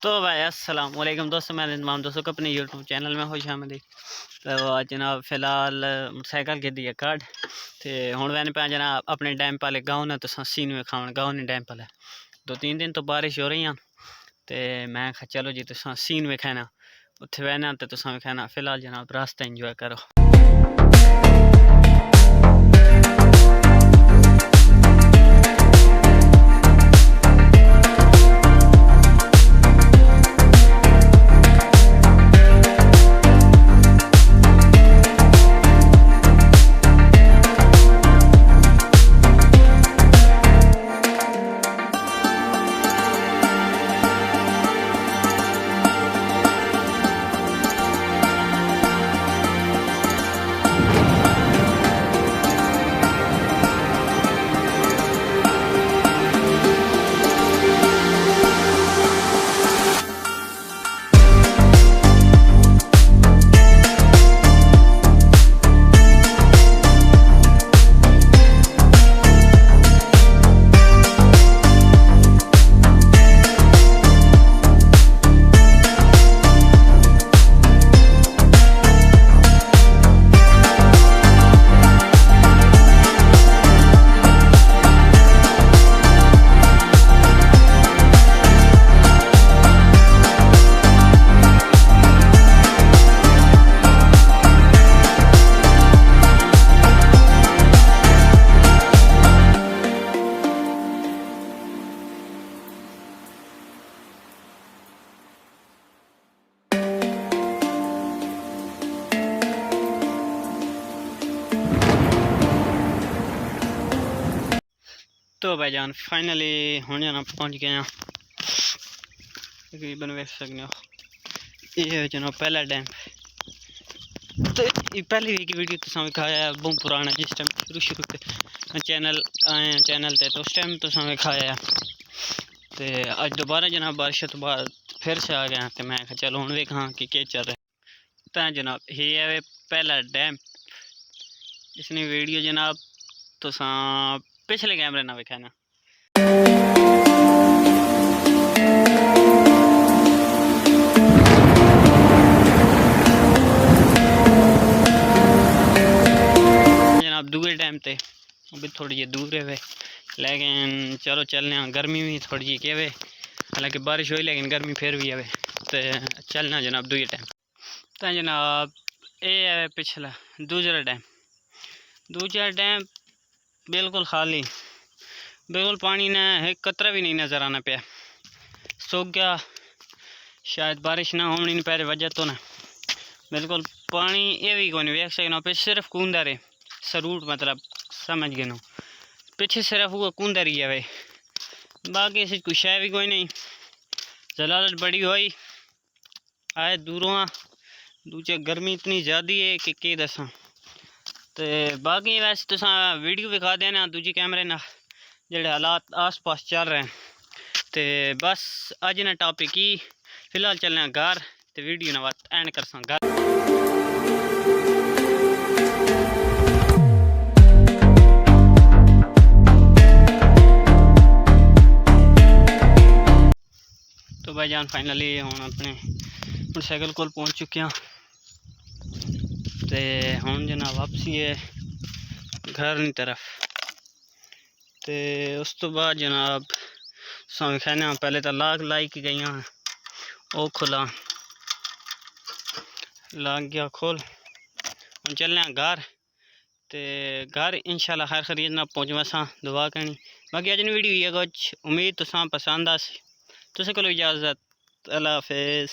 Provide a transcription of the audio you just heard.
तो भाई अस्सलाम वालेकुम दोस्तों, मैं तमाम दोस्तों को अपने यूट्यूब चैनल में खुश आमदी। तो जनाब फ़िलहाल मोटरसाइकिल के दिए कार्ड तो हूँ मैंने पे जनाब अपने डैम पाले गाँव ने तो सीन में खावन गाँव ने डैम पाले 2-3 दिन तो बारिश हो रही हैं तो मैं चलो जी तो सीन में खाना उत्थे बहना तो खाना। फ़िलहाल जनाब रास्ता इंजॉय करो। तो भाईजान फाइनली हूँ जना पहुँच गए हैं तकरीबन वेख सकते हो। ये जनाब पहला डैम तो पहली वीडियो तो दिखाया बहुत पुराना जिस टाइम शुरू से चैनल आए चैनल ते तो उस टाइम तो दिखाया तो अज दोबारा जनाब बारिश तो बाद फिर से आ गया तो मैं चलो हूँ वेखा कि चल रहा तो जनाब ये है पहला डैम इसने वीडियो जनाब तो पिछले कैमरे ना वेखा ना। जनाब दूसरे डैम ते भी थोड़ी जी दूर है लेकिन चलो चलने गर्मी भी थोड़ी जी के हालांकि बारिश हुई लेकिन गर्मी फिर भी है तो चलना जनाब दूसरे डैम तो जनाब ये है पिछला दूसरा डैम बिल्कुल खाली बिल्कुल पानी ने एक कतरा भी नहीं नज़र आना पाया सूख गया शायद बारिश ना होनी नहीं पहले वजह तो ना बिल्कुल पानी ये भी कोई नहीं वेख सकना पे सिर्फ कूंदा रहे सरूट मतलब समझ गए ना पीछे सिर्फ वो कूंदा रही है बाकी ऐसी कुछ है भी कोई नहीं। जलालत बड़ी हुई आए दूरों दूजे गर्मी इतनी ज़्यादा है कि दसा तो बाकी वैसे तो वीडियो दिखा देना दूजी कैमरे ना जेडे हालात आस पास चल रहे हैं तो बस अज ना टॉपिक ही फिलहाल चलने घर तो वीडियो ना एंड कर घर। तो भाईजान फाइनली हम अपने मोटरसाइकिल को पहुँच चुके हैं तो हम जनाब वापसी है घर की तरफ तो उस तो बाद जनाब खाने पहले तो लाई की गई वो खुला लाग गया खोल हम चलने घर तो घर इंशाल्लाह खैर खरीद ना पहुँचवा सा दुआ करनी। बाकी अज वीडियो ये कुछ उम्मीद तो पसंद आ तुझे को इजाज़त अल्लाह हाफिज़।